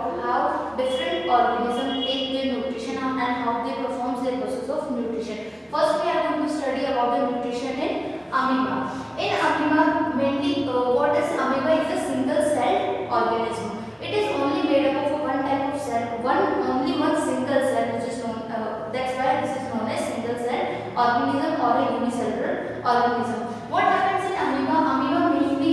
about how different organisms take their nutrition and how they perform their process of nutrition. First, we are going to study about the nutrition in amoeba. In amoeba, mainly what is amoeba is a single celled organism. It is only made up of one type of cell, only one single cell, which is known. That's why this is known as single cell organism or a unicellular organism. What happens in amoeba?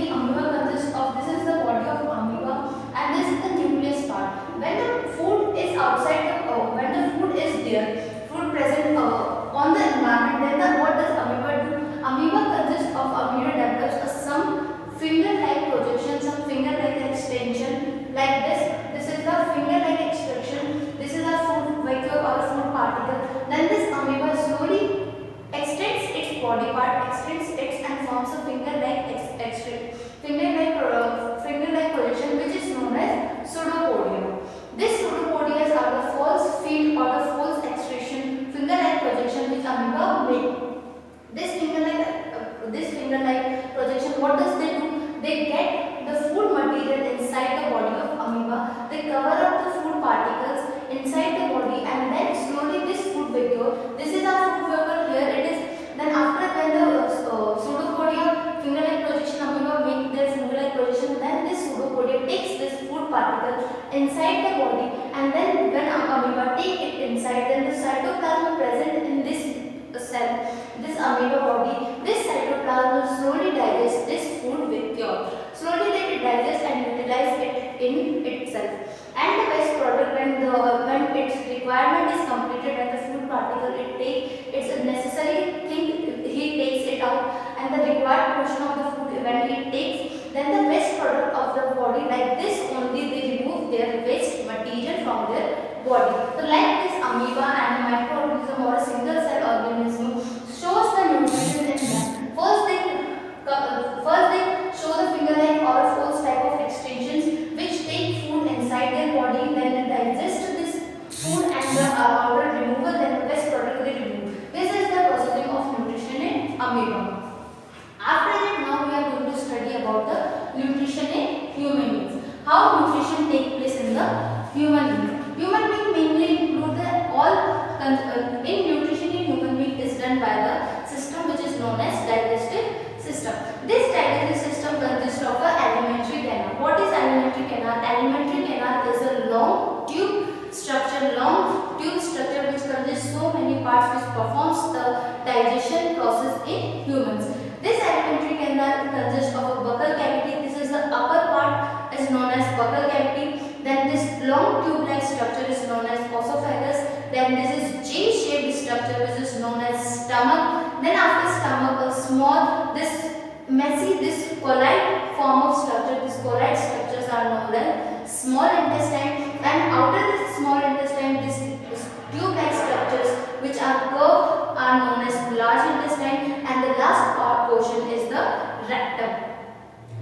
Amoeba consists of, this is the body of amoeba and this is the nucleus part. When the food is outside the, when the food is there, food present on the environment, then what does amoeba do? Amoeba consists of, amoeba develops some finger-like projection, some finger-like extension like this. This is the finger-like extraction. This is a food vacuole or a food particle. Then this amoeba slowly extends its body part, extends its and forms a finger-like finger-like projection, which is known as pseudopodia. This pseudopodia are the false field or the false extraction finger-like projection which amoeba make. This finger-like projection, what does they do? They get the food material inside the body of amoeba. They cover up the food particles inside the body, and then slowly this food vacuole. This is our food vacuole. Here it is. Then after when the pseudopodia finger-like projection amoeba make their finger-like projection, then this pseudopodia takes this food particle inside the body, and then when amoeba take it inside, then the cytoplasm present in this cell, this amoeba body, this cytoplasm will slowly digest this food vacuole. Slowly let it digest and utilize it in itself. And the waste product, when its requirement is completed, when the food particle it takes its necessary thing, he takes it out, and the required portion of the food when it takes, then the waste product of the body, like this only they remove their waste material from their body. So like this amoeba and a microorganism or a single cell organism shows the nutrition in them. First they show the finger-like or a false type of extensions which take food inside their body, then they digest this food and the outer removal, then the waste product they remove. This is the processing of nutrition in amoeba. After that, now we are going to study about the nutrition in human beings. How nutrition takes place in the human being. Human being mainly include the in nutrition in human being is done by the system which is known as digestive system. This digestive system consists of the alimentary canal. What is alimentary canal? Alimentary canal is a long tube structure which consists so many parts which performs the digestion process in humans. This alimentary canal consists of a buccal cavity. This is the upper part is known as buccal cavity. Then this long tube-like structure is known as esophagus. Then this is J-shaped structure which is known as stomach. Then after stomach, a small, this colloid form of structure. These colloid structures are known as small intestine. And outer this small intestine, this tube-like structures which are curved are known as large intestine. And the last portion is the rectum.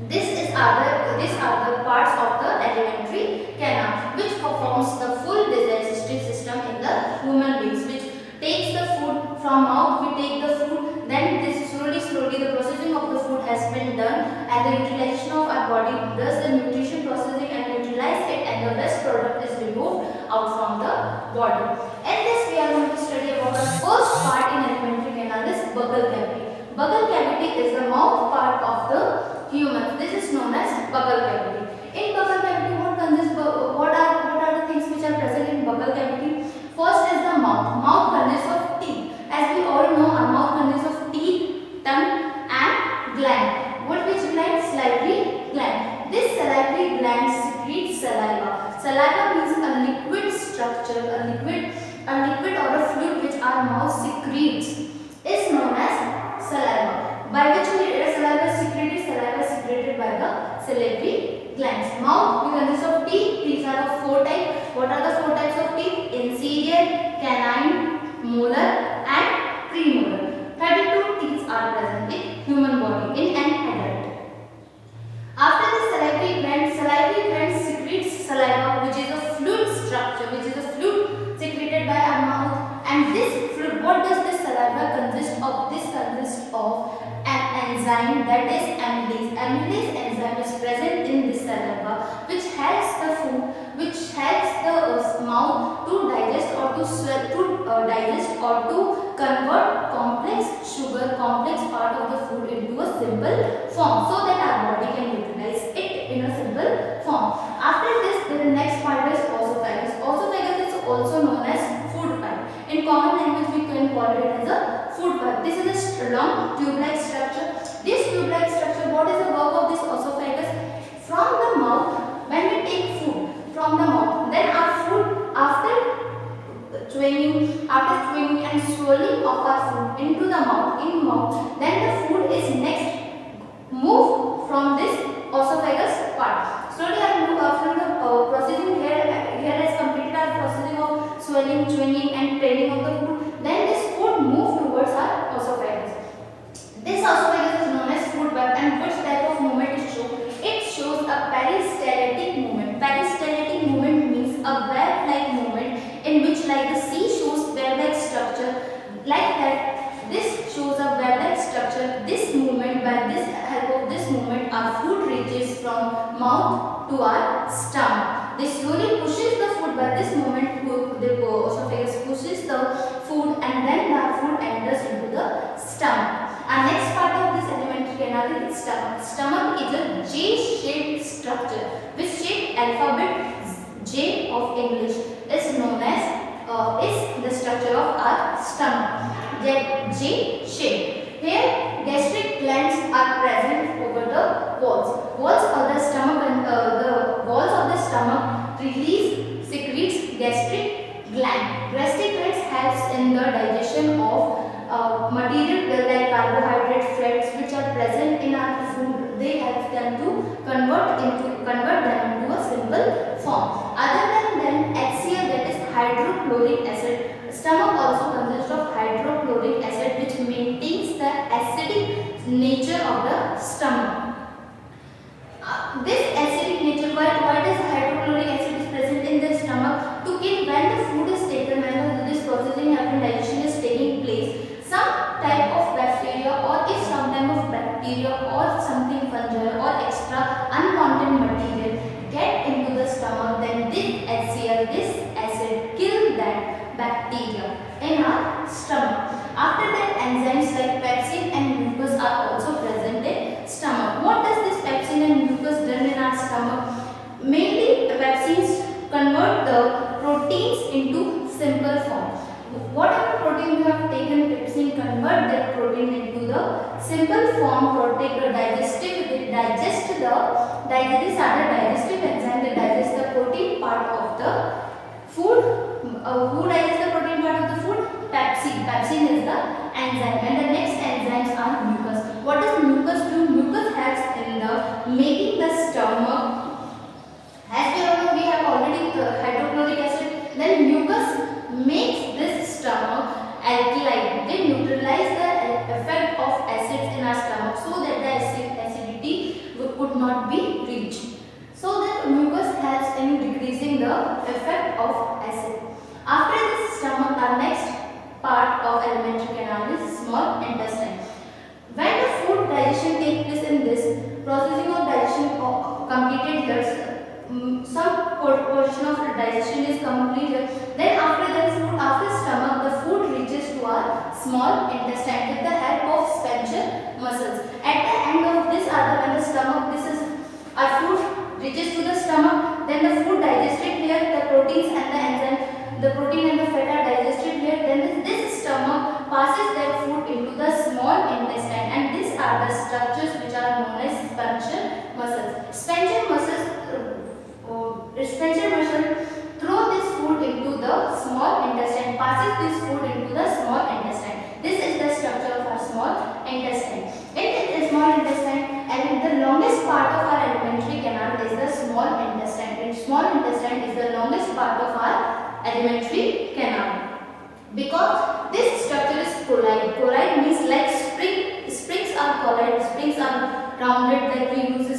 These are the parts of the alimentary canal which performs the full digestive system in the human beings, which takes the food from mouth. We take the food, then this slowly the processing of the food has been done, and the utilization of our body does the nutrition processing and utilize it, and the waste product is removed out from the body. And this we are going to study about the first part in alimentary canal, is buccal cavity. Buccal cavity is the mouth part of the human. This is known as buccal cavity. In buccal cavity, what are the things which are present in buccal cavity? First is the mouth. Mouth consists of teeth. As we all know, our mouth consists of teeth, tongue, and gland. Which gland? Salivary gland. This salivary gland secretes saliva. Saliva means a liquid structure, a liquid or a fluid which our mouth secretes is known as saliva. By which saliva is secreted by the salivary glands. Mouth consists of teeth. These are the four types. What are the four types of teeth? Inferior, canine, molar, and premolar. 32 teeth are present in human body in an adult. After the salivary gland secretes saliva, which is a fluid structure, which is a fluid secreted by our mouth. And this fluid, what does this saliva consist of? This consists of an enzyme, that is amylase. Amylase enzyme is present in this saliva, which helps the food which helps the mouth to digest or to swell, to digest or to convert complex sugar, complex part of the food into a simple form, so that our body can utilize it in a simple form. After this, the next part is esophagus. Esophagus is also known as food pipe. In common language, we can call it as a food pipe. This is a long tube-like structure. This tube-like structure, what is the work of this esophagus? From the mouth, when we take food from the mouth, then our food, after chewing and swallowing of our food into the mouth, then the food is next moved from this esophagus part. Slowly I move after the processing here has completed our processing of swelling, chewing and training of the food. Then this food moves towards our esophagus. This esophagus is known as food pipe, and which type of movement it shows? It shows a peristaltic movement. Peristaltic movement means a wave-like movement in which, like the sea shows wave-like structure, like that this shows a wave-like structure. This movement, by this help of this movement, our food reaches from mouth to our stomach. This slowly pushes the food. By this movement, the esophagus pushes the food, and then the food enters into the stomach. Our next part of this alimentary canal is stomach. Stomach is a J-shaped structure, which shape alphabet J of English is known as is the structure of our stomach. J shape. Here, gastric glands are present over the walls. Walls of the stomach and the walls of the stomach secretes gastric gland. Gastric glands helps in the digestion of material like carbohydrate, fats which are present in our food. They help them to convert them into a simple form. Other than HCl, that is hydrochloric acid. Stomach also consists of hydrochloric acid, which maintains the acidic nature of the stomach. This acidic nature, why does hydrochloric acid is present in the stomach? To kill when the food is taken, when this processing and digestion is taking place, some type of bacteria, or if some type of bacteria or something fungal or extra unwanted material get into the stomach, then this HCl, this acid, kill that bacteria in our stomach. After that, enzymes like pepsin and mucus are also present in stomach. What does this pepsin and mucus done in our stomach? Mainly, pepsins convert the proteins into simple form. Whatever protein you have taken, pepsin convert that protein into the simple form. These are the digestive enzyme that digest the protein part of the food. Who digests the protein part of the food? Pepsin. Pepsin is the enzyme, and the next enzymes are mucus. What does mucus do? Mucus helps in the making the stomach. As we all know, we have already hydrochloric acid. Then mucus makes this stomach alkaline. They neutralize the effect of acids in our stomach, so that the acidity could not be reached. So that mucus helps in decreasing the effect of acid. After this stomach, our next part of alimentary canal is small intestine. When the food digestion takes place in this, processing of digestion completed here, some portion of digestion is completed. Then after stomach, the food reaches to our small intestine with the help of sphincter muscles. At the end of this, when the stomach, our food reaches to the stomach, then the food digested here, the proteins and the enzyme, the protein and the fat are digested here. Then this stomach passes that food into the small intestine, and these are the structures which are known as sphincter muscles. Sphincter muscle throw this food into the small intestine, passes this food into the small intestine. This is the structure of our small intestine. In the small intestine, and the longest part of our alimentary canal is the small intestine. And small intestine is the longest part of our alimentary canal, because this structure is colloid. Colloid means like spring. Springs are colloid. Springs are rounded, like we use a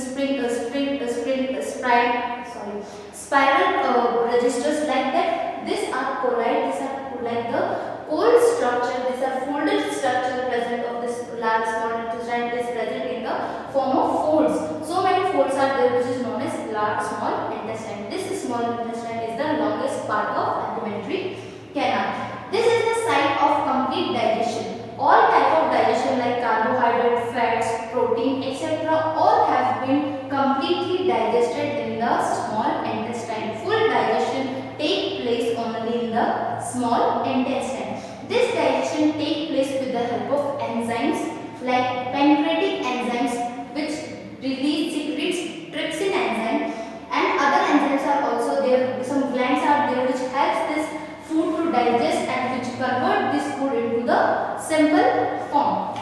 spiral registers like that. These are colloid. These are like the cold structure. These are folded structure present of this large small intestine is present in the form of folds. So many folds are there, which is known as large small intestine. This small intestine is the longest part of alimentary canal. This is the site of complete digestion. All type of digestion like carbohydrate, fats, protein, etc. all have been completely digested in the small intestine. Full digestion take place only in the small intestine. This digestion take place with the help of enzymes like pancreatic enzymes which secretes trypsin enzyme, and other enzymes are also there. Some glands are there which helps this food to digest and which convert this food into the simple form.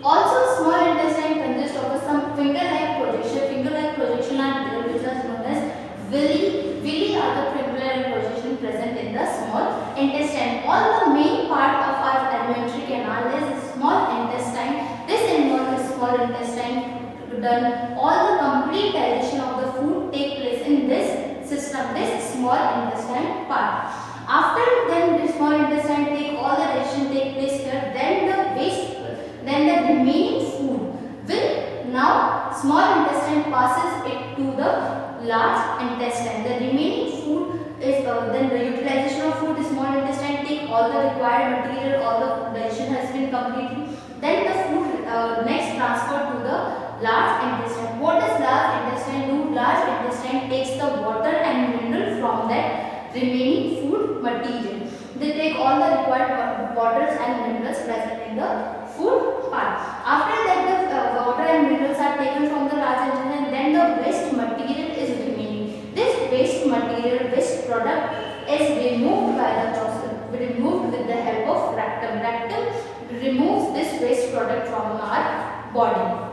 Also, small intestine consists of some finger-like projection. Finger-like projection are there which are known as villi. Villi are the finger-like projection present in the small intestine. All the main part of our alimentary canal is small intestine. This involves small intestine done. All the complete digestion of the food take place in this system, this small intestine part. After then the small intestine take all the digestion take place here, then the remaining food will now small intestine passes it to the large intestine. The remaining food is then the utilization of food, the small intestine take all the required material, all the digestion has been completed. Then the food next transferred to the large intestine. What does large intestine do? Large intestine takes the water and mineral from that remaining food material. They take all the required waters and minerals present in the food part. After that the water and minerals are taken from the large intestine, then the waste material is remaining. This waste material, waste product is removed by the process, removed with the help of rectum. Rectum removes this waste product from our body.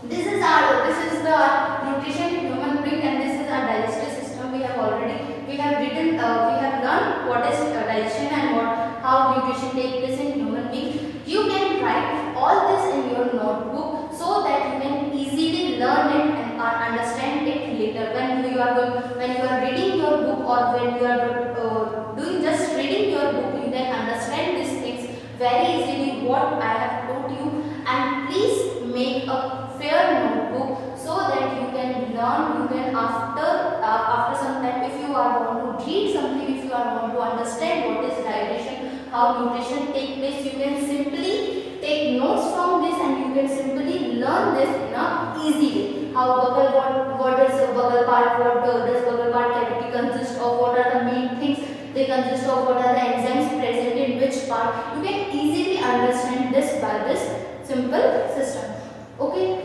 This is the nutrition in human being, and this is our digestive system. We have learned what is digestion and how nutrition takes place in human being. You can write all this in your notebook so that you can easily learn it and understand it later. When you are reading your book, or when you are doing just reading your book, you can understand these things very easily what I have taught you. And please make a fair notebook so that you can learn. You can after some time, if you are want to read something, if you are want to understand what is digestion, how nutrition take place, you can simply take notes from this and you can simply learn this in a easy way. How what does the bubble part, what does bubble part cavity consist of, what are the main things they consist of, what are the enzymes present in which part. You can easily understand this by this simple system. Okay.